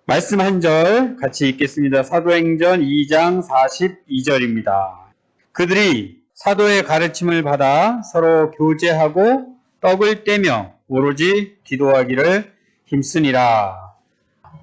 말씀 한 절 같이 읽겠습니다. 사도행전 2장 42절입니다. 그들이 사도의 가르침을 받아 서로 교제하고 떡을 떼며 오로지 기도하기를 힘쓰니라.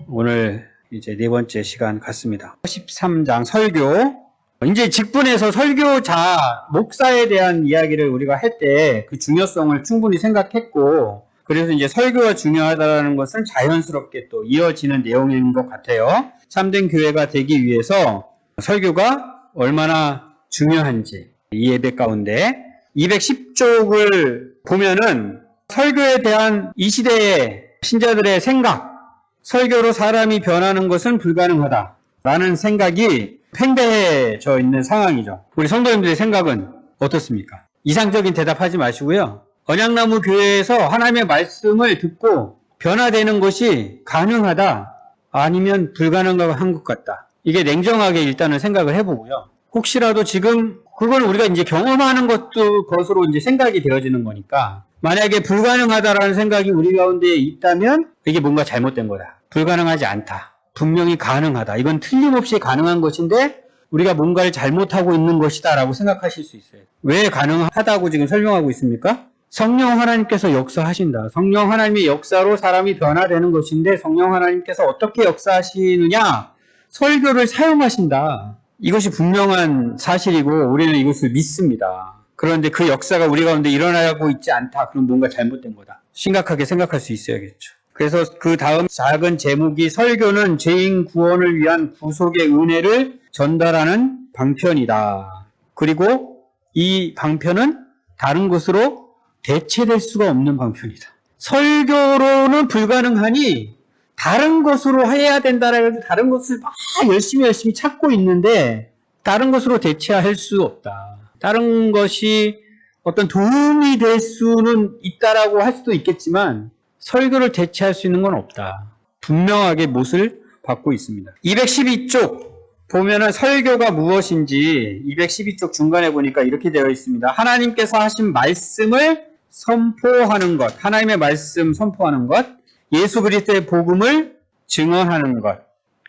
오늘 이제 네 번째 시간 같습니다. 13장 설교. 이제 직분에서 설교자, 목사에 대한 이야기를 우리가 할 때 그 중요성을 충분히 생각했고, 그래서 이제 설교가 중요하다는 것은 자연스럽게 또 이어지는 내용인 것 같아요. 참된 교회가 되기 위해서 설교가 얼마나 중요한지 이 예배 가운데 210쪽을 보면은 설교에 대한 이 시대의 신자들의 생각, 설교로 사람이 변하는 것은 불가능하다라는 생각이 팽배해져 있는 상황이죠. 우리 성도님들의 생각은 어떻습니까? 이상적인 대답하지 마시고요. 언약나무 교회에서 하나님의 말씀을 듣고 변화되는 것이 가능하다, 아니면 불가능한 것 같다. 이게 냉정하게 일단은 생각을 해보고요. 혹시라도 지금 그걸 우리가 이제 경험하는 것으로 이제 생각이 되어지는 거니까, 만약에 불가능하다라는 생각이 우리 가운데 있다면 이게 뭔가 잘못된 거다. 불가능하지 않다. 분명히 가능하다. 이건 틀림없이 가능한 것인데 우리가 뭔가를 잘못하고 있는 것이다 라고 생각하실 수 있어요. 왜 가능하다고 지금 설명하고 있습니까? 성령 하나님께서 역사하신다. 성령 하나님의 역사로 사람이 변화되는 것인데, 성령 하나님께서 어떻게 역사하시느냐? 설교를 사용하신다. 이것이 분명한 사실이고 우리는 이것을 믿습니다. 그런데 그 역사가 우리 가운데 일어나고 있지 않다. 그럼 뭔가 잘못된 거다. 심각하게 생각할 수 있어야겠죠. 그래서 그 다음 작은 제목이 설교는 죄인 구원을 위한 구속의 은혜를 전달하는 방편이다. 그리고 이 방편은 다른 것으로 대체될 수가 없는 방편이다. 설교로는 불가능하니 다른 것으로 해야 된다라고 해서 다른 것을 막 열심히 찾고 있는데 다른 것으로 대체할 수 없다. 다른 것이 어떤 도움이 될 수는 있다라고 할 수도 있겠지만 설교를 대체할 수 있는 건 없다. 분명하게 못을 받고 있습니다. 212쪽 보면은 설교가 무엇인지 212쪽 중간에 보니까 이렇게 되어 있습니다. 하나님께서 하신 말씀을 선포하는 것, 하나님의 말씀 선포하는 것, 예수 그리스도의 복음을 증언하는 것.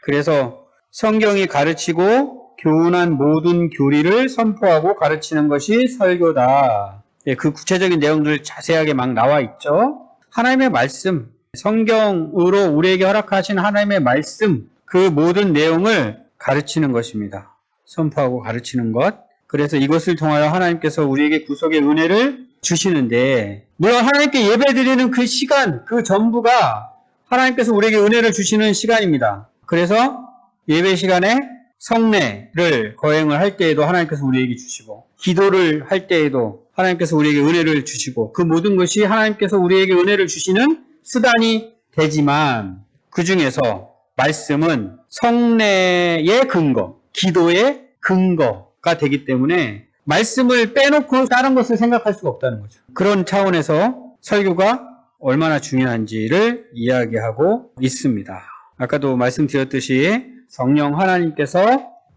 그래서 성경이 가르치고 교훈한 모든 교리를 선포하고 가르치는 것이 설교다. 그 구체적인 내용들 자세하게 막 나와 있죠. 하나님의 말씀, 성경으로 우리에게 허락하신 하나님의 말씀, 그 모든 내용을 가르치는 것입니다. 선포하고 가르치는 것. 그래서 이것을 통하여 하나님께서 우리에게 구속의 은혜를 주시는데, 물론 하나님께 예배드리는 그 시간, 그 전부가 하나님께서 우리에게 은혜를 주시는 시간입니다. 그래서 예배 시간에 성례를 거행을 할 때에도 하나님께서 우리에게 주시고, 기도를 할 때에도 하나님께서 우리에게 은혜를 주시고, 그 모든 것이 하나님께서 우리에게 은혜를 주시는 수단이 되지만, 그 중에서 말씀은 성례의 근거, 기도의 근거가 되기 때문에 말씀을 빼놓고 다른 것을 생각할 수가 없다는 거죠. 그런 차원에서 설교가 얼마나 중요한지를 이야기하고 있습니다. 아까도 말씀드렸듯이 성령 하나님께서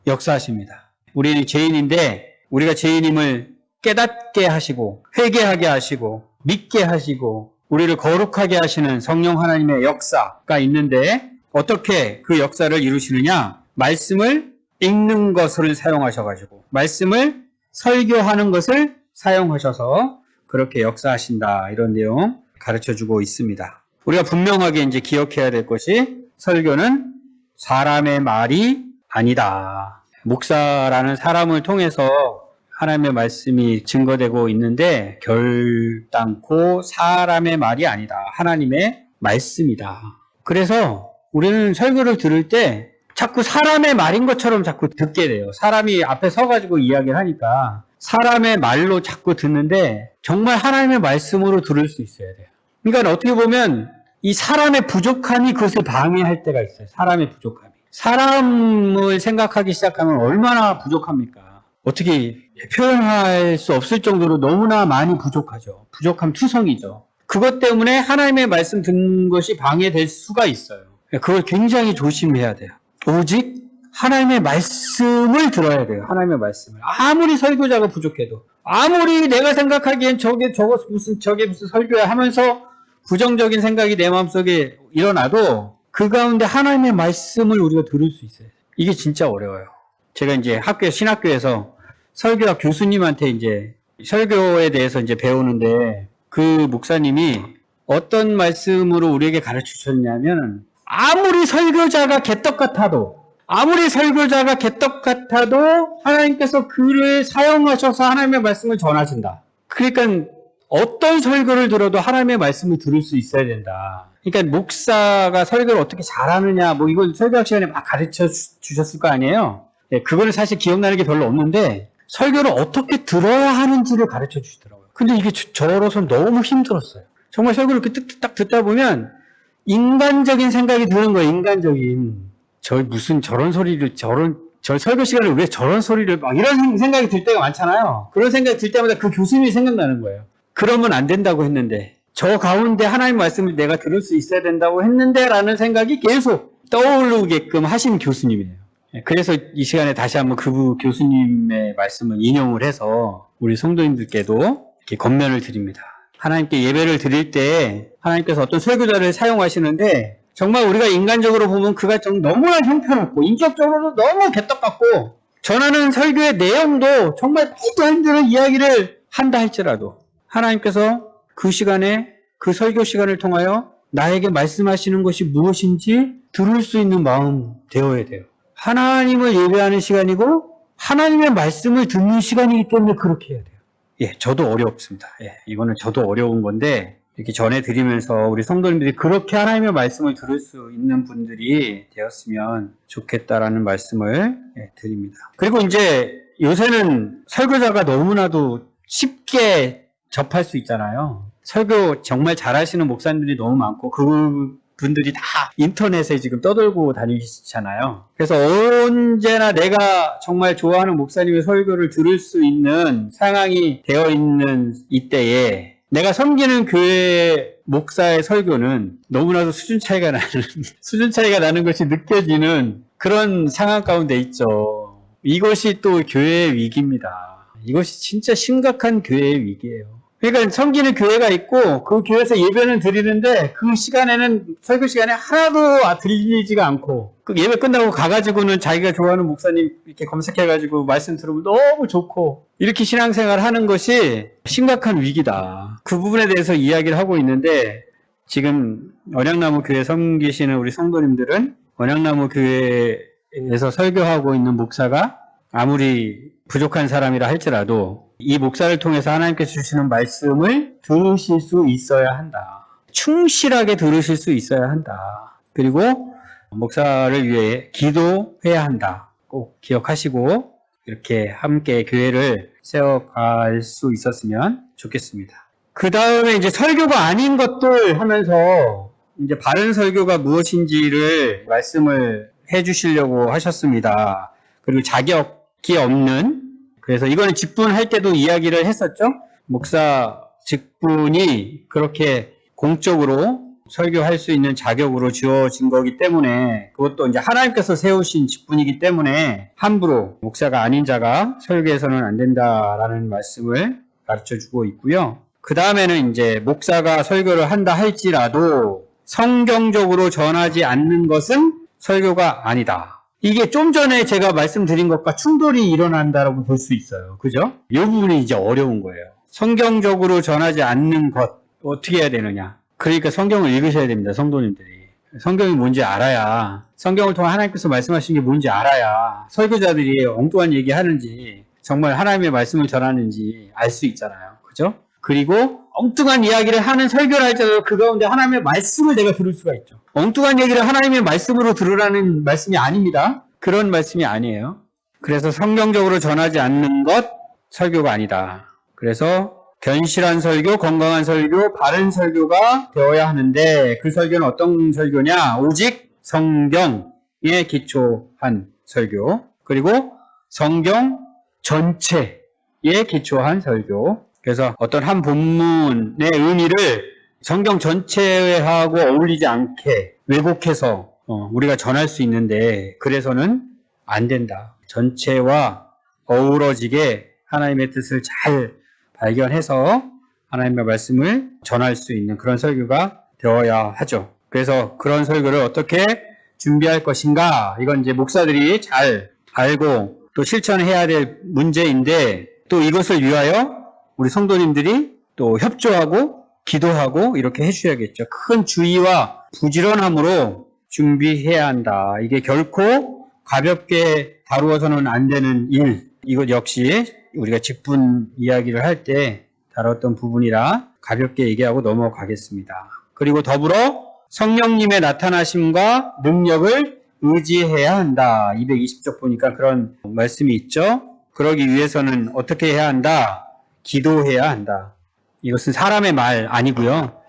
역사하십니다. 우리는 죄인인데 우리가 죄인임을 깨닫게 하시고 회개하게 하시고 믿게 하시고 우리를 거룩하게 하시는 성령 하나님의 역사가 있는데, 어떻게 그 역사를 이루시느냐? 말씀을 읽는 것을 사용하셔가지고 말씀을 설교하는 것을 사용하셔서 그렇게 역사하신다. 이런 내용 가르쳐주고 있습니다. 우리가 분명하게 이제 기억해야 될 것이, 설교는 사람의 말이 아니다. 목사라는 사람을 통해서 하나님의 말씀이 증거되고 있는데 결단코 사람의 말이 아니다. 하나님의 말씀이다. 그래서 우리는 설교를 들을 때 자꾸 사람의 말인 것처럼 자꾸 듣게 돼요. 사람이 앞에 서가지고 이야기를 하니까 사람의 말로 자꾸 듣는데 정말 하나님의 말씀으로 들을 수 있어야 돼요. 그러니까 어떻게 보면 이 사람의 부족함이 그것을 방해할 때가 있어요. 사람의 부족함이. 사람을 생각하기 시작하면 얼마나 부족합니까? 어떻게 표현할 수 없을 정도로 너무나 많이 부족하죠. 부족함 투성이죠. 그것 때문에 하나님의 말씀 듣는 것이 방해될 수가 있어요. 그걸 굉장히 조심해야 돼요. 오직 하나님의 말씀을 들어야 돼요. 하나님의 말씀을. 아무리 설교자가 부족해도, 아무리 내가 생각하기엔 저게 무슨 설교야 하면서 부정적인 생각이 내 마음속에 일어나도 그 가운데 하나님의 말씀을 우리가 들을 수 있어요. 이게 진짜 어려워요. 제가 이제 신학교에서 설교학 교수님한테 이제 설교에 대해서 이제 배우는데 그 목사님이 어떤 말씀으로 우리에게 가르쳐 주셨냐면 아무리 설교자가 개떡 같아도 하나님께서 그를 사용하셔서 하나님의 말씀을 전하신다. 그러니까 어떤 설교를 들어도 하나님의 말씀을 들을 수 있어야 된다. 그러니까 목사가 설교를 어떻게 잘하느냐, 뭐 이걸 설교학 시간에 막 가르쳐 주셨을 거 아니에요. 네, 그거는 사실 기억나는 게 별로 없는데 설교를 어떻게 들어야 하는지를 가르쳐 주시더라고요. 근데 이게 저로서는 너무 힘들었어요. 정말 설교를 이렇게 딱 듣다 보면 인간적인 생각이 드는 거예요. 인간적인. 저런 소리를, 저 설교 시간에 왜 저런 소리를 막 이런 생각이 들 때가 많잖아요. 그런 생각이 들 때마다 그 교수님이 생각나는 거예요. 그러면 안 된다고 했는데, 저 가운데 하나님 말씀을 내가 들을 수 있어야 된다고 했는데 라는 생각이 계속 떠오르게끔 하신 교수님이에요. 그래서 이 시간에 다시 한번 그 교수님의 말씀을 인용을 해서 우리 성도님들께도 이렇게 권면을 드립니다. 하나님께 예배를 드릴 때 하나님께서 어떤 설교자를 사용하시는데 정말 우리가 인간적으로 보면 그가 너무나 형편없고 인격적으로도 너무 개떡같고 전하는 설교의 내용도 정말 말도 안 되는 이야기를 한다 할지라도 하나님께서 그 시간에 그 설교 시간을 통하여 나에게 말씀하시는 것이 무엇인지 들을 수 있는 마음 되어야 돼요. 하나님을 예배하는 시간이고 하나님의 말씀을 듣는 시간이기 때문에 그렇게 해야 돼요. 예, 저도 어렵습니다. 예, 이거는 저도 어려운 건데 이렇게 전해드리면서 우리 성도님들이 그렇게 하나님의 말씀을 들을 수 있는 분들이 되었으면 좋겠다라는 말씀을 드립니다. 그리고 이제 요새는 설교자가 너무나도 쉽게 접할 수 있잖아요. 설교 정말 잘하시는 목사님들이 너무 많고 그분들이 다 인터넷에 지금 떠돌고 다니시잖아요. 그래서 언제나 내가 정말 좋아하는 목사님의 설교를 들을 수 있는 상황이 되어 있는 이때에 내가 섬기는 교회 목사의 설교는 너무나도 수준 차이가 나는 것이 느껴지는 그런 상황 가운데 있죠. 이것이 또 교회의 위기입니다. 이것이 진짜 심각한 교회의 위기예요. 그러니까 섬기는 교회가 있고 그 교회에서 예배는 드리는데 그 시간에는 설교 시간에 하나도 들리지가 않고 그 예배 끝나고 가가지고는 자기가 좋아하는 목사님 이렇게 검색해가지고 말씀 들으면 너무 좋고 이렇게 신앙생활 하는 것이 심각한 위기다. 그 부분에 대해서 이야기를 하고 있는데 지금 언약나무 교회 섬기시는 우리 성도님들은 언약나무 교회에서 설교하고 있는 목사가 아무리 부족한 사람이라 할지라도 이 목사를 통해서 하나님께서 주시는 말씀을 들으실 수 있어야 한다. 충실하게 들으실 수 있어야 한다. 그리고 목사를 위해 기도해야 한다. 꼭 기억하시고 이렇게 함께 교회를 세워갈 수 있었으면 좋겠습니다. 그 다음에 이제 설교가 아닌 것들 하면서 이제 바른 설교가 무엇인지를 말씀을 해주시려고 하셨습니다. 그리고 자격이 없는 그래서 이거는 직분할 때도 이야기를 했었죠. 목사 직분이 그렇게 공적으로 설교할 수 있는 자격으로 주어진 거기 때문에 그것도 이제 하나님께서 세우신 직분이기 때문에 함부로 목사가 아닌 자가 설교해서는 안 된다라는 말씀을 가르쳐주고 있고요. 그 다음에는 이제 목사가 설교를 한다 할지라도 성경적으로 전하지 않는 것은 설교가 아니다. 이게 좀 전에 제가 말씀드린 것과 충돌이 일어난다라고 볼 수 있어요. 그죠? 이 부분이 이제 어려운 거예요. 성경적으로 전하지 않는 것, 어떻게 해야 되느냐. 그러니까 성경을 읽으셔야 됩니다, 성도님들이. 성경이 뭔지 알아야, 성경을 통해 하나님께서 말씀하신 게 뭔지 알아야 설교자들이 엉뚱한 얘기 하는지, 정말 하나님의 말씀을 전하는지 알 수 있잖아요. 그죠? 그리고 엉뚱한 이야기를 하는 설교를 할지라도 그 가운데 하나님의 말씀을 내가 들을 수가 있죠. 엉뚱한 얘기를 하나님의 말씀으로 들으라는 말씀이 아닙니다. 그런 말씀이 아니에요. 그래서 성경적으로 전하지 않는 것 설교가 아니다. 그래서 견실한 설교, 건강한 설교, 바른 설교가 되어야 하는데 그 설교는 어떤 설교냐? 오직 성경에 기초한 설교, 그리고 성경 전체에 기초한 설교. 그래서 어떤 한 본문의 의미를 성경 전체하고 어울리지 않게 왜곡해서 우리가 전할 수 있는데 그래서는 안 된다. 전체와 어우러지게 하나님의 뜻을 잘 발견해서 하나님의 말씀을 전할 수 있는 그런 설교가 되어야 하죠. 그래서 그런 설교를 어떻게 준비할 것인가? 이건 이제 목사들이 잘 알고 또 실천해야 될 문제인데 또 이것을 위하여 우리 성도님들이 또 협조하고 기도하고 이렇게 해주셔야겠죠. 큰 주의와 부지런함으로 준비해야 한다. 이게 결코 가볍게 다루어서는 안 되는 일. 이것 역시 우리가 직분 이야기를 할 때 다뤘던 부분이라 가볍게 얘기하고 넘어가겠습니다. 그리고 더불어 성령님의 나타나심과 능력을 의지해야 한다. 220쪽 보니까 그런 말씀이 있죠. 그러기 위해서는 어떻게 해야 한다? 기도해야 한다. 이것은 사람의 말 아니고요.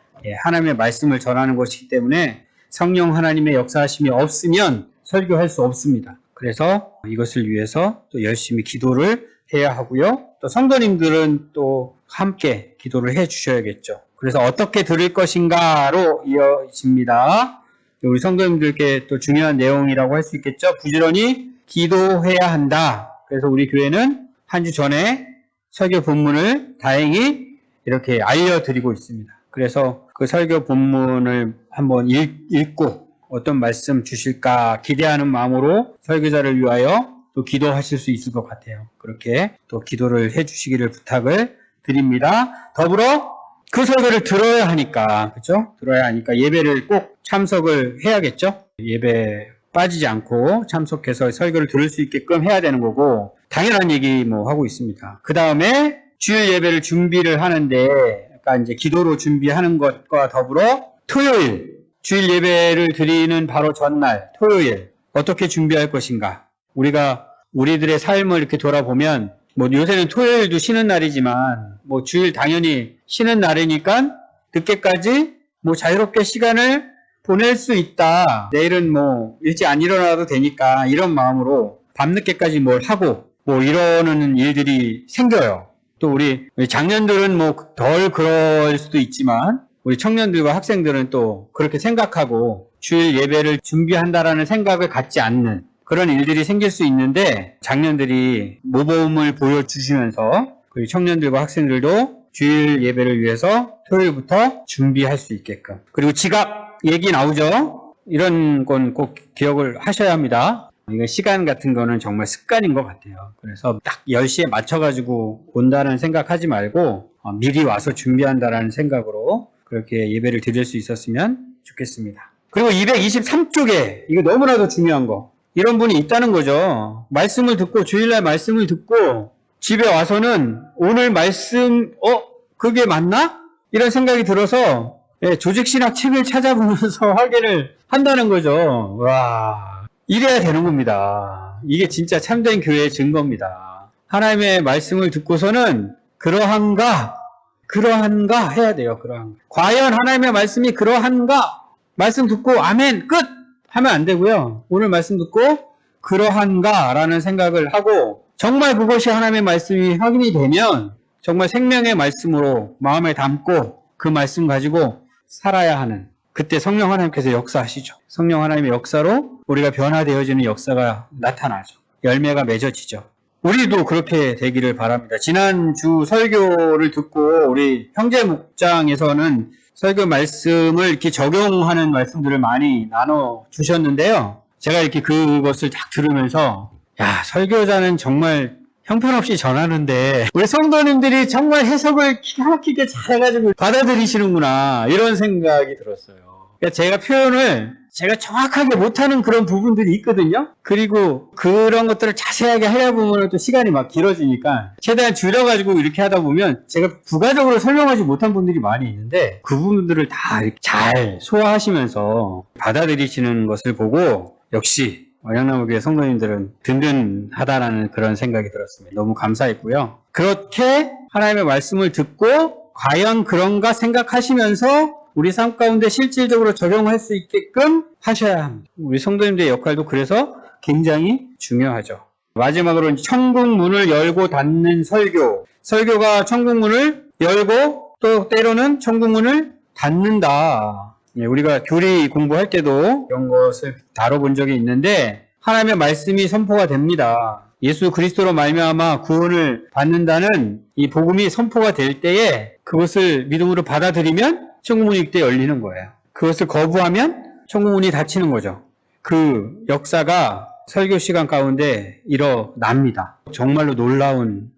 하나님의 말씀을 전하는 것이기 때문에 성령 하나님의 역사하심이 없으면 설교할 수 없습니다. 그래서 이것을 위해서 또 열심히 기도를 해야 하고요. 또 성도님들은 또 함께 기도를 해 주셔야겠죠. 그래서 어떻게 들을 것인가로 이어집니다. 우리 성도님들께 또 중요한 내용이라고 할 수 있겠죠. 부지런히 기도해야 한다. 그래서 우리 교회는 한 주 전에 설교 본문을 다행히 이렇게 알려드리고 있습니다. 그래서 그 설교 본문을 한번 읽고 어떤 말씀 주실까 기대하는 마음으로 설교자를 위하여 또 기도하실 수 있을 것 같아요. 그렇게 또 기도를 해주시기를 부탁을 드립니다. 더불어 그 설교를 들어야 하니까, 그렇죠? 들어야 하니까 예배를 꼭 참석을 해야겠죠? 예배 빠지지 않고 참석해서 설교를 들을 수 있게끔 해야 되는 거고, 당연한 얘기 뭐 하고 있습니다. 그 다음에 주일 예배를 준비를 하는데, 약간 이제 기도로 준비하는 것과 더불어 토요일, 주일 예배를 드리는 바로 전날, 토요일, 어떻게 준비할 것인가? 우리가 우리들의 삶을 이렇게 돌아보면, 뭐 요새는 토요일도 쉬는 날이지만, 뭐 주일 당연히 쉬는 날이니까 늦게까지 뭐 자유롭게 시간을 보낼 수 있다. 내일은 뭐 일찍 안 일어나도 되니까 이런 마음으로 밤늦게까지 뭘 하고 뭐 이러는 일들이 생겨요. 또 우리 장년들은 뭐 덜 그럴 수도 있지만 우리 청년들과 학생들은 또 그렇게 생각하고 주일 예배를 준비한다라는 생각을 갖지 않는 그런 일들이 생길 수 있는데 장년들이 모범을 보여주시면서 우리 청년들과 학생들도 주일 예배를 위해서 토요일부터 준비할 수 있게끔. 그리고 지각 얘기 나오죠? 이런 건 꼭 기억을 하셔야 합니다. 이거 시간 같은 거는 정말 습관인 것 같아요. 그래서 딱 10시에 맞춰가지고 온다는 생각하지 말고 미리 와서 준비한다라는 생각으로 그렇게 예배를 드릴 수 있었으면 좋겠습니다. 그리고 223쪽에 이거 너무나도 중요한 거. 이런 분이 있다는 거죠. 말씀을 듣고 주일날 말씀을 듣고 집에 와서는 오늘 말씀 그게 맞나? 이런 생각이 들어서 조직신학 책을 찾아보면서 확인을 한다는 거죠. 와, 이래야 되는 겁니다. 이게 진짜 참된 교회의 증거입니다. 하나님의 말씀을 듣고서는 그러한가 해야 돼요. 그러한가. 과연 하나님의 말씀이 그러한가? 말씀 듣고 아멘 끝 하면 안 되고요. 오늘 말씀 듣고 그러한가 라는 생각을 하고 정말 그것이 하나님의 말씀이 확인이 되면 정말 생명의 말씀으로 마음에 담고 그 말씀 가지고 살아야 하는 그때 성령 하나님께서 역사하시죠. 성령 하나님의 역사로 우리가 변화되어지는 역사가 나타나죠. 열매가 맺어지죠. 우리도 그렇게 되기를 바랍니다. 지난주 설교를 듣고 우리 형제 목장에서는 설교 말씀을 이렇게 적용하는 말씀들을 많이 나눠 주셨는데요. 제가 이렇게 그것을 딱 들으면서 야, 설교자는 정말 형편없이 전하는데 우리 성도님들이 정말 해석을 기가 막히게 잘해가지고 받아들이시는구나 이런 생각이 들었어요. 그러니까 제가 표현을 제가 정확하게 못하는 그런 부분들이 있거든요. 그리고 그런 것들을 자세하게 하려 보면 또 시간이 막 길어지니까 최대한 줄여가지고 이렇게 하다 보면 제가 부가적으로 설명하지 못한 분들이 많이 있는데 그 부분들을 다 잘 소화하시면서 받아들이시는 것을 보고 역시 영남교회 성도님들은 든든하다라는 그런 생각이 들었습니다. 너무 감사했고요. 그렇게 하나님의 말씀을 듣고 과연 그런가 생각하시면서 우리 삶 가운데 실질적으로 적용할 수 있게끔 하셔야 합니다. 우리 성도님들의 역할도 그래서 굉장히 중요하죠. 마지막으로 천국 문을 열고 닫는 설교. 설교가 천국 문을 열고 또 때로는 천국 문을 닫는다. 우리가 교리 공부할 때도 이런 것을 다뤄본 적이 있는데 하나님의 말씀이 선포가 됩니다. 예수 그리스도로 말미암아 구원을 받는다는 이 복음이 선포가 될 때에 그것을 믿음으로 받아들이면 천국문이 그때 열리는 거예요. 그것을 거부하면 천국 문이 닫히는 거죠. 그 역사가 설교 시간 가운데 일어납니다. 정말로 놀라운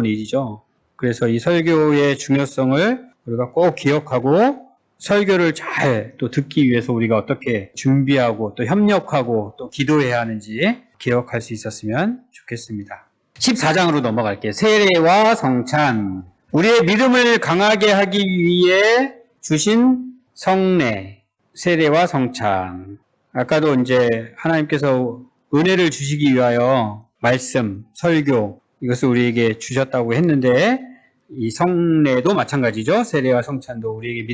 일이죠. 그래서 이 설교의 중요성을 우리가 꼭 기억하고 설교를 잘 또 듣기 위해서 우리가 어떻게 준비하고 또 협력하고 또 기도해야 하는지 기억할 수 있었으면 좋겠습니다. 14장으로 넘어갈게요. 세례와 성찬. 우리의 믿음을 강하게 하기 위해 주신 성례, 세례와 성찬. 아까도 이제 하나님께서 은혜를 주시기 위하여 말씀, 설교 이것을 우리에게 주셨다고 했는데 이 성례도 마찬가지죠. 세례와 성찬도 우리의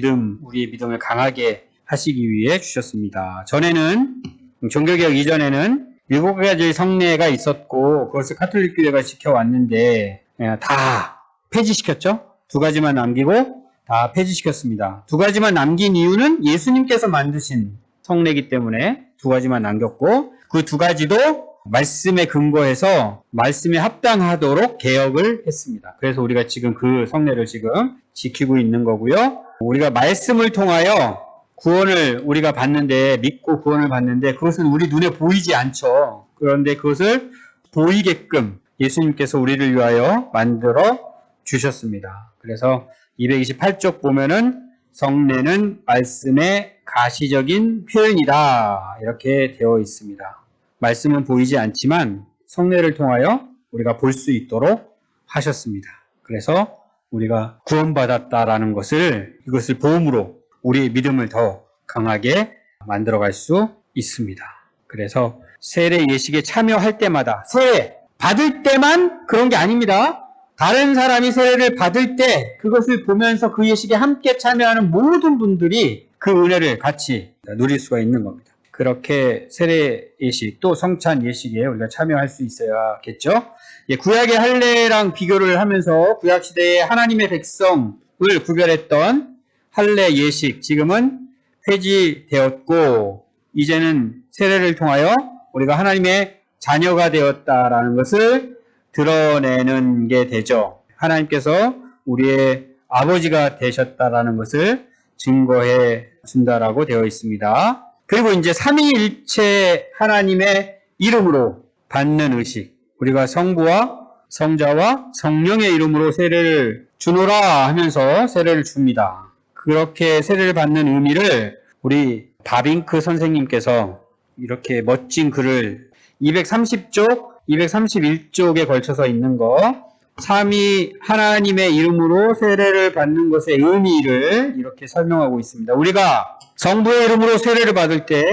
믿음을 강하게 하시기 위해 주셨습니다. 전에는 종교개혁 이전에는 7가지 성례가 있었고 그것을 가톨릭 교회가 지켜왔는데 다 폐지시켰죠. 2가지만 남기고 다 폐지시켰습니다. 2가지만 남긴 이유는 예수님께서 만드신 성례이기 때문에 2가지만 남겼고 그 2가지도 말씀에 근거해서 말씀에 합당하도록 개혁을 했습니다. 그래서 우리가 지금 그 성례를 지금 지키고 있는 거고요. 우리가 말씀을 통하여 구원을 우리가 받는데 믿고 구원을 받는데 그것은 우리 눈에 보이지 않죠. 그런데 그것을 보이게끔 예수님께서 우리를 위하여 만들어 주셨습니다. 그래서 228쪽 보면은 성례는 말씀의 가시적인 표현이다 이렇게 되어 있습니다. 말씀은 보이지 않지만 성례를 통하여 우리가 볼 수 있도록 하셨습니다. 그래서 우리가 구원받았다라는 이것을 보험으로 우리의 믿음을 더 강하게 만들어갈 수 있습니다. 그래서 세례 예식에 참여할 때마다 세례 받을 때만 그런 게 아닙니다. 다른 사람이 세례를 받을 때 그것을 보면서 그 예식에 함께 참여하는 모든 분들이 그 은혜를 같이 누릴 수가 있는 겁니다. 그렇게 세례 예식 또 성찬 예식에 우리가 참여할 수 있어야겠죠. 구약의 할례랑 비교를 하면서 구약 시대에 하나님의 백성을 구별했던 할례 예식 지금은 폐지되었고 이제는 세례를 통하여 우리가 하나님의 자녀가 되었다라는 것을 드러내는 게 되죠. 하나님께서 우리의 아버지가 되셨다라는 것을 증거해 준다라고 되어 있습니다. 그리고 이제 삼위일체 하나님의 이름으로 받는 의식. 우리가 성부와 성자와 성령의 이름으로 세례를 주노라 하면서 세례를 줍니다. 그렇게 세례를 받는 의미를 우리 바빙크 선생님께서 이렇게 멋진 글을 230쪽, 231쪽에 걸쳐서 있는 거 삼위 하나님의 이름으로 세례를 받는 것의 의미를 이렇게 설명하고 있습니다. 우리가 성부의 이름으로 세례를 받을 때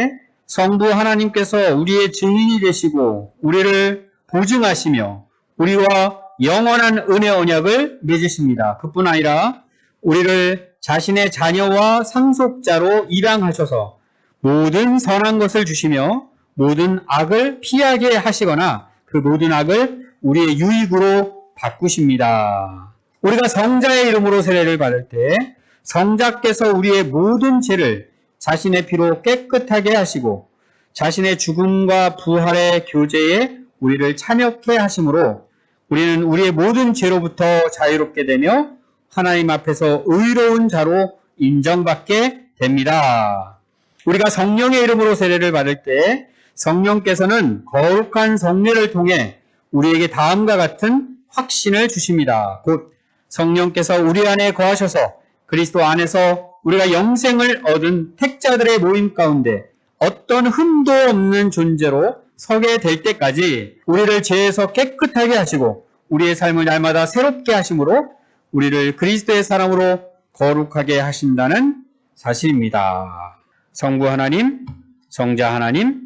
성부 하나님께서 우리의 증인이 되시고 우리를 보증하시며 우리와 영원한 은혜 언약을 맺으십니다. 그뿐 아니라 우리를 자신의 자녀와 상속자로 입양하셔서 모든 선한 것을 주시며 모든 악을 피하게 하시거나 그 모든 악을 우리의 유익으로 바꾸십니다. 우리가 성자의 이름으로 세례를 받을 때 성자께서 우리의 모든 죄를 자신의 피로 깨끗하게 하시고 자신의 죽음과 부활의 교제에 우리를 참여케 하심으로 우리는 우리의 모든 죄로부터 자유롭게 되며 하나님 앞에서 의로운 자로 인정받게 됩니다. 우리가 성령의 이름으로 세례를 받을 때 성령께서는 거룩한 성례를 통해 우리에게 다음과 같은 확신을 주십니다. 곧 성령께서 우리 안에 거하셔서 그리스도 안에서 우리가 영생을 얻은 택자들의 모임 가운데 어떤 흠도 없는 존재로 서게 될 때까지 우리를 죄에서 깨끗하게 하시고 우리의 삶을 날마다 새롭게 하심으로 우리를 그리스도의 사람으로 거룩하게 하신다는 사실입니다. 성부 하나님, 성자 하나님,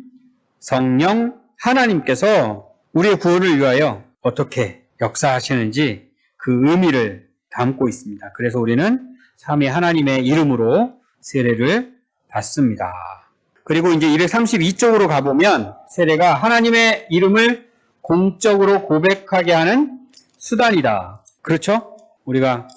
성령 하나님께서 우리의 구원을 위하여 어떻게 역사하시는지 그 의미를 담고 있습니다. 그래서 우리는 삼위 하나님의 이름으로 세례를 받습니다. 그리고 이제 232쪽으로 가보면 세례가 하나님의 이름을 공적으로 고백하게 하는 수단이다. 그렇죠? 우리가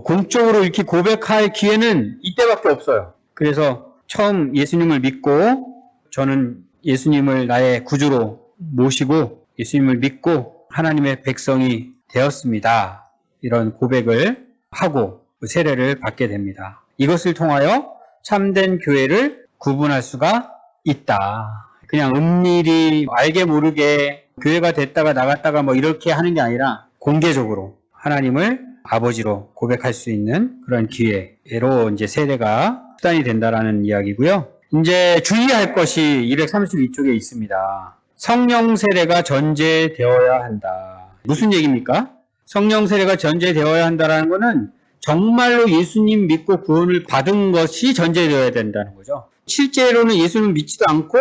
공적으로 이렇게 고백할 기회는 이때밖에 없어요. 그래서 처음 예수님을 믿고 저는 예수님을 나의 구주로 모시고 예수님을 믿고 하나님의 백성이 되었습니다. 이런 고백을 하고 세례를 받게 됩니다. 이것을 통하여 참된 교회를 구분할 수가 있다. 그냥 은밀히 알게 모르게 교회가 됐다가 나갔다가 뭐 이렇게 하는 게 아니라 공개적으로 하나님을 아버지로 고백할 수 있는 그런 기회로 이제 세례가 수단이 된다라는 이야기고요. 이제 주의할 것이 232쪽에 있습니다. 성령 세례가 전제되어야 한다. 무슨 얘기입니까? 성령 세례가 전제되어야 한다라는 것은 정말로 예수님 믿고 구원을 받은 것이 전제되어야 된다는 거죠. 실제로는 예수님 믿지도 않고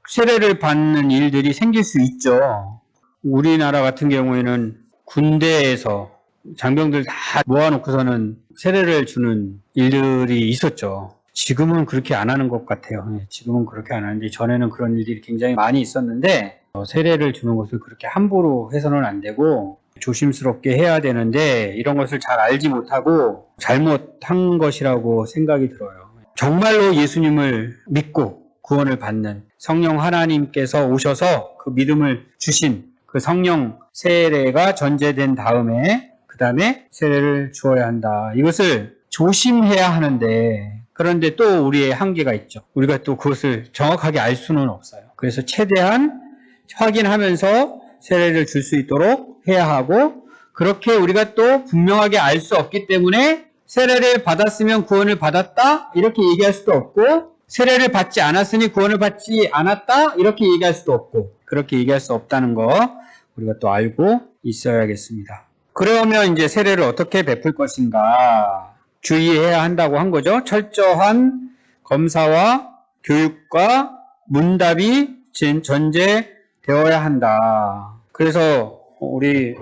세례를 받는 일들이 생길 수 있죠. 우리나라 같은 경우에는 군대에서 장병들 다 모아놓고서는 세례를 주는 일들이 있었죠. 지금은 그렇게 안 하는 것 같아요. 지금은 그렇게 안 하는데 전에는 그런 일들이 굉장히 많이 있었는데 세례를 주는 것을 그렇게 함부로 해서는 안 되고 조심스럽게 해야 되는데 이런 것을 잘 알지 못하고 잘못한 것이라고 생각이 들어요. 정말로 예수님을 믿고 구원을 받는 성령 하나님께서 오셔서 그 믿음을 주신 그 성령 세례가 전제된 다음에 그 다음에 세례를 주어야 한다. 이것을 조심해야 하는데 그런데 또 우리의 한계가 있죠. 우리가 또 그것을 정확하게 알 수는 없어요. 그래서 최대한 확인하면서 세례를 줄 수 있도록 해야 하고 그렇게 우리가 또 분명하게 알 수 없기 때문에 세례를 받았으면 구원을 받았다 이렇게 얘기할 수도 없고 세례를 받지 않았으니 구원을 받지 않았다 이렇게 얘기할 수도 없고 그렇게 얘기할 수 없다는 거 우리가 또 알고 있어야겠습니다. 그러면 이제 세례를 어떻게 베풀 것인가 주의해야 한다고 한 거죠. 철저한 검사와 교육과 문답이 전제되어야 한다. 그래서 우리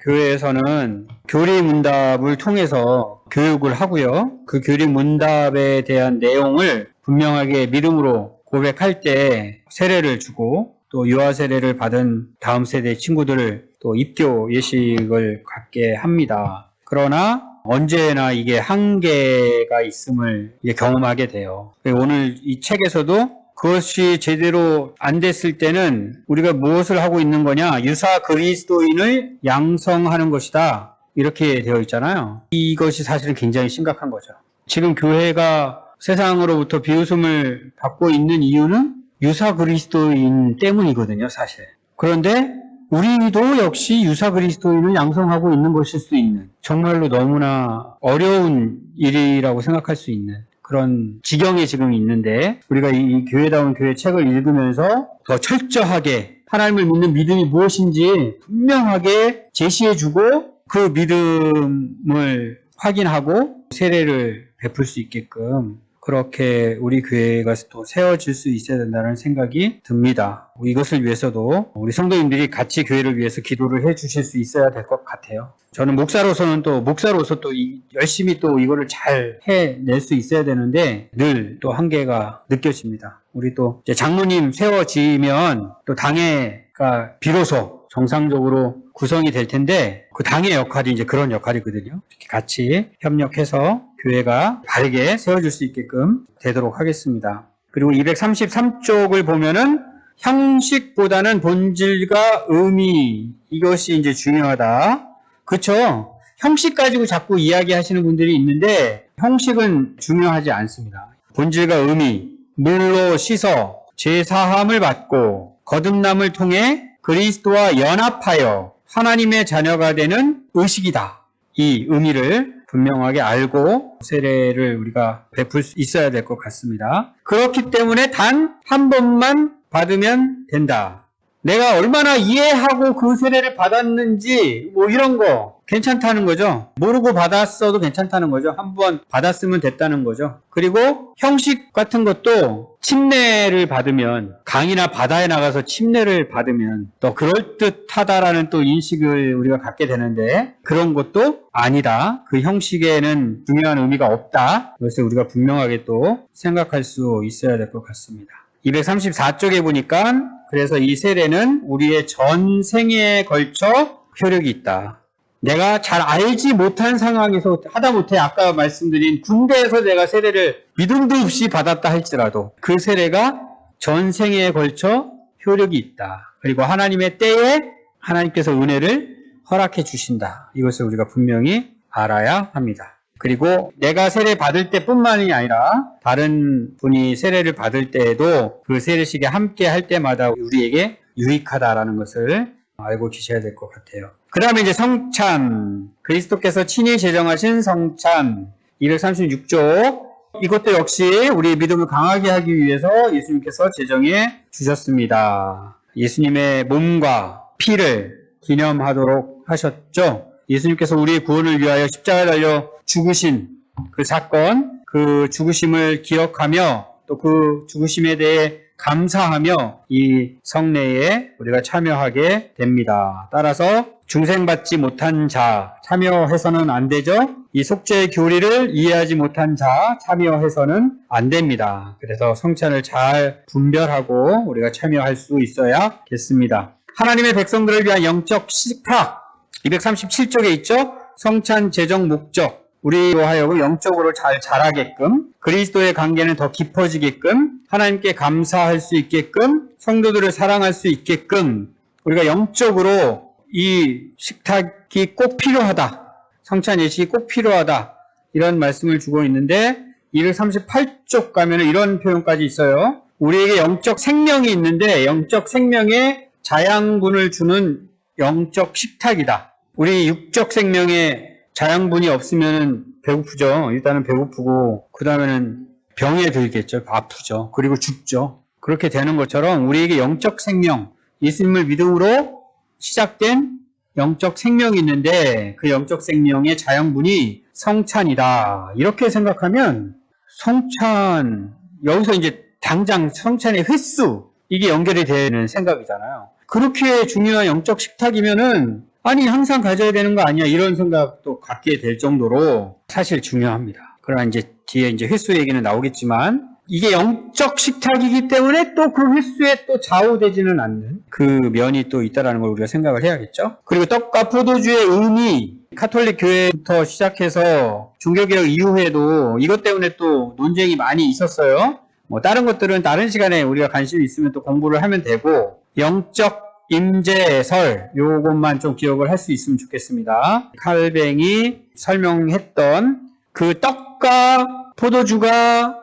교회에서는 교리 문답을 통해서 교육을 하고요. 그 교리 문답에 대한 내용을 분명하게 믿음으로 고백할 때 세례를 주고 또 유아 세례를 받은 다음 세대 친구들을 또 입교 예식을 갖게 합니다. 그러나 언제나 이게 한계가 있음을 경험하게 돼요. 오늘 이 책에서도 그것이 제대로 안 됐을 때는 우리가 무엇을 하고 있는 거냐? 유사 그리스도인을 양성하는 것이다. 이렇게 되어 있잖아요. 이것이 사실은 굉장히 심각한 거죠. 지금 교회가 세상으로부터 비웃음을 받고 있는 이유는 유사 그리스도인 때문이거든요, 사실. 그런데 우리도 역시 유사 그리스도인을 양성하고 있는 것일 수 있는 정말로 너무나 어려운 일이라고 생각할 수 있는 그런 지경에 지금 있는데 우리가 이 교회다운 교회 책을 읽으면서 더 철저하게 하나님을 믿는 믿음이 무엇인지 분명하게 제시해주고 그 믿음을 확인하고 세례를 베풀 수 있게끔 그렇게 우리 교회가 또 세워질 수 있어야 된다는 생각이 듭니다. 이것을 위해서도 우리 성도님들이 같이 교회를 위해서 기도를 해 주실 수 있어야 될 것 같아요. 저는 목사로서 또 열심히 또 이거를 잘 해낼 수 있어야 되는데 늘 또 한계가 느껴집니다. 우리 또 이제 장로님 세워지면 또 당회가 비로소 정상적으로 구성이 될 텐데 그 당의 역할이 이제 그런 역할이거든요. 이렇게 같이 협력해서 교회가 바르게 세워질 수 있게끔 되도록 하겠습니다. 그리고 233쪽을 보면은 형식보다는 본질과 의미 이것이 이제 중요하다. 그렇죠? 형식 가지고 자꾸 이야기하시는 분들이 있는데 형식은 중요하지 않습니다. 본질과 의미, 물로 씻어 제사함을 받고 거듭남을 통해 그리스도와 연합하여 하나님의 자녀가 되는 의식이다. 이 의미를 분명하게 알고 세례를 우리가 베풀 수 있어야 될 것 같습니다. 그렇기 때문에 단 한 번만 받으면 된다. 내가 얼마나 이해하고 그 세례를 받았는지 뭐 이런 거 괜찮다는 거죠. 모르고 받았어도 괜찮다는 거죠. 한 번 받았으면 됐다는 거죠. 그리고 형식 같은 것도 침례를 받으면 강이나 바다에 나가서 침례를 받으면 또 그럴듯하다라는 또 인식을 우리가 갖게 되는데 그런 것도 아니다. 그 형식에는 중요한 의미가 없다. 그것을 우리가 분명하게 또 생각할 수 있어야 될 것 같습니다. 234쪽에 보니까 그래서 이 세례는 우리의 전생에 걸쳐 효력이 있다. 내가 잘 알지 못한 상황에서 하다못해 아까 말씀드린 군대에서 내가 세례를 믿음도 없이 받았다 할지라도 그 세례가 전생에 걸쳐 효력이 있다. 그리고 하나님의 때에 하나님께서 은혜를 허락해 주신다. 이것을 우리가 분명히 알아야 합니다. 그리고 내가 세례 받을 때뿐만이 아니라 다른 분이 세례를 받을 때에도 그 세례식에 함께 할 때마다 우리에게 유익하다라는 것을 알고 계셔야 될 것 같아요. 그 다음에 이제 성찬, 그리스도께서 친히 제정하신 성찬 236조, 이것도 역시 우리의 믿음을 강하게 하기 위해서 예수님께서 제정해 주셨습니다. 예수님의 몸과 피를 기념하도록 하셨죠. 예수님께서 우리의 구원을 위하여 십자가에 달려 죽으신 그 사건, 그 죽으심을 기억하며 또 그 죽으심에 대해 감사하며 이 성례에 우리가 참여하게 됩니다. 따라서 중생받지 못한 자 참여해서는 안 되죠. 이 속죄의 교리를 이해하지 못한 자 참여해서는 안 됩니다. 그래서 성찬을 잘 분별하고 우리가 참여할 수 있어야겠습니다. 하나님의 백성들을 위한 영적 식탁 237쪽에 있죠. 성찬 제정 목적, 우리로 하여금 영적으로 잘 자라게끔, 그리스도의 관계는 더 깊어지게끔, 하나님께 감사할 수 있게끔, 성도들을 사랑할 수 있게끔 우리가 영적으로 이 식탁이 꼭 필요하다, 성찬 예식이 꼭 필요하다, 이런 말씀을 주고 있는데 238쪽 가면은 이런 표현까지 있어요. 우리에게 영적 생명이 있는데 영적 생명에 자양분을 주는 영적 식탁이다. 우리 육적 생명에 자양분이 없으면 배고프죠. 일단은 배고프고 그 다음에는 병에 들겠죠. 아프죠. 그리고 죽죠. 그렇게 되는 것처럼 우리에게 영적 생명, 예수님을 믿음으로 시작된 영적 생명이 있는데 그 영적 생명의 자양분이 성찬이다. 이렇게 생각하면 성찬, 여기서 이제 당장 성찬의 횟수, 이게 연결이 되는 생각이잖아요. 그렇게 중요한 영적 식탁이면은 아니 항상 가져야 되는 거 아니야, 이런 생각도 갖게 될 정도로 사실 중요합니다. 그러나 이제 뒤에 이제 횟수 얘기는 나오겠지만 이게 영적 식탁이기 때문에 또 그 횟수에 또 좌우되지는 않는 그 면이 또 있다라는 걸 우리가 생각을 해야겠죠. 그리고 떡과 포도주의 의미, 카톨릭 교회부터 시작해서 종교개혁 이후에도 이것 때문에 또 논쟁이 많이 있었어요. 뭐 다른 것들은 다른 시간에 우리가 관심이 있으면 또 공부를 하면 되고, 영적 임재설, 요것만 좀 기억을 할 수 있으면 좋겠습니다. 칼뱅이 설명했던 그 떡과 포도주가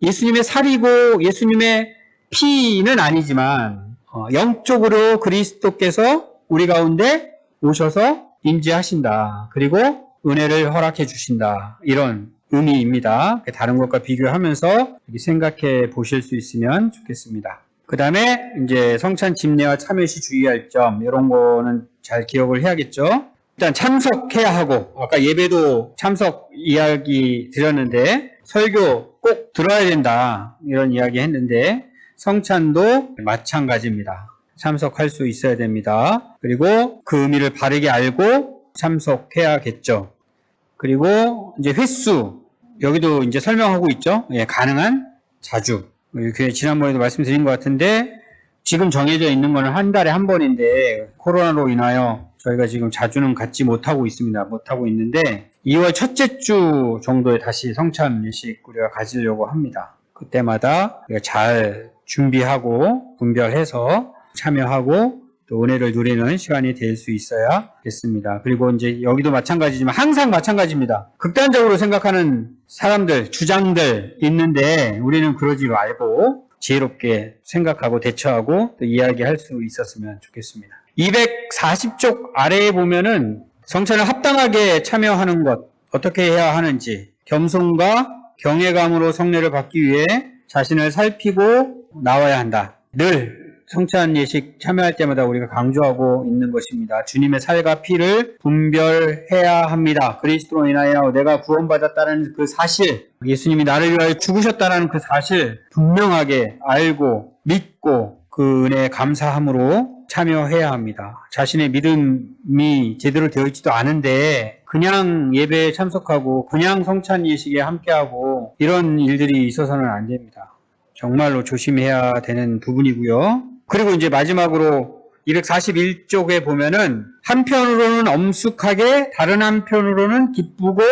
예수님의 살이고 예수님의 피는 아니지만 영적으로 그리스도께서 우리 가운데 오셔서 임재하신다. 그리고 은혜를 허락해 주신다. 이런 의미입니다. 다른 것과 비교하면서 생각해 보실 수 있으면 좋겠습니다. 그 다음에 이제 성찬 집례와 참여 시 주의할 점, 이런 거는 잘 기억을 해야겠죠. 일단 참석해야 하고, 아까 예배도 참석 이야기 드렸는데 설교 꼭 들어야 된다, 이런 이야기 했는데 성찬도 마찬가지입니다. 참석할 수 있어야 됩니다. 그리고 그 의미를 바르게 알고 참석해야겠죠. 그리고 이제 횟수, 여기도 이제 설명하고 있죠. 예, 가능한 자주. 이렇게 지난번에도 말씀드린 것 같은데 지금 정해져 있는 거는 한 달에 한 번인데 코로나로 인하여 저희가 지금 자주는 갖지 못하고 있습니다. 못하고 있는데 2월 첫째 주 정도에 다시 성찬 예식 우리가 가지려고 합니다. 그때마다 우리가 잘 준비하고 분별해서 참여하고 또 은혜를 누리는 시간이 될 수 있어야겠습니다. 그리고 이제 여기도 마찬가지지만 항상 마찬가지입니다. 극단적으로 생각하는 사람들, 주장들 있는데 우리는 그러지 말고 지혜롭게 생각하고 대처하고 또 이야기할 수 있었으면 좋겠습니다. 240쪽 아래에 보면은 성찬을 합당하게 참여하는 것, 어떻게 해야 하는지, 겸손과 경외감으로 성례를 받기 위해 자신을 살피고 나와야 한다. 늘 성찬 예식 참여할 때마다 우리가 강조하고 있는 것입니다. 주님의 살과 피를 분별해야 합니다. 그리스도로 인하여 내가 구원받았다는 그 사실, 예수님이 나를 위하여 죽으셨다는 그 사실 분명하게 알고 믿고 그 은혜에 감사함으로 참여해야 합니다. 자신의 믿음이 제대로 되어 있지도 않은데 그냥 예배에 참석하고 그냥 성찬 예식에 함께하고 이런 일들이 있어서는 안 됩니다. 정말로 조심해야 되는 부분이고요. 그리고 이제 마지막으로 241쪽에 보면은 한편으로는 엄숙하게 다른 한편으로는 기쁘고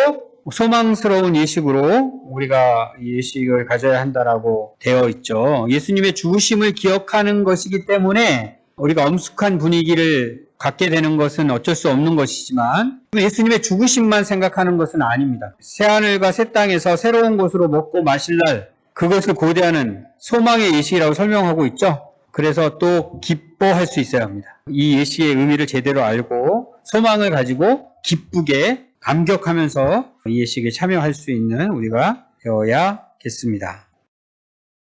소망스러운 예식으로 우리가 예식을 가져야 한다라고 되어 있죠. 예수님의 죽으심을 기억하는 것이기 때문에 우리가 엄숙한 분위기를 갖게 되는 것은 어쩔 수 없는 것이지만 예수님의 죽으심만 생각하는 것은 아닙니다. 새하늘과 새 땅에서 새로운 곳으로 먹고 마실 날 그것을 고대하는 소망의 예식이라고 설명하고 있죠. 그래서 또 기뻐할 수 있어야 합니다. 이 예식의 의미를 제대로 알고 소망을 가지고 기쁘게 감격하면서 이 예식에 참여할 수 있는 우리가 되어야겠습니다.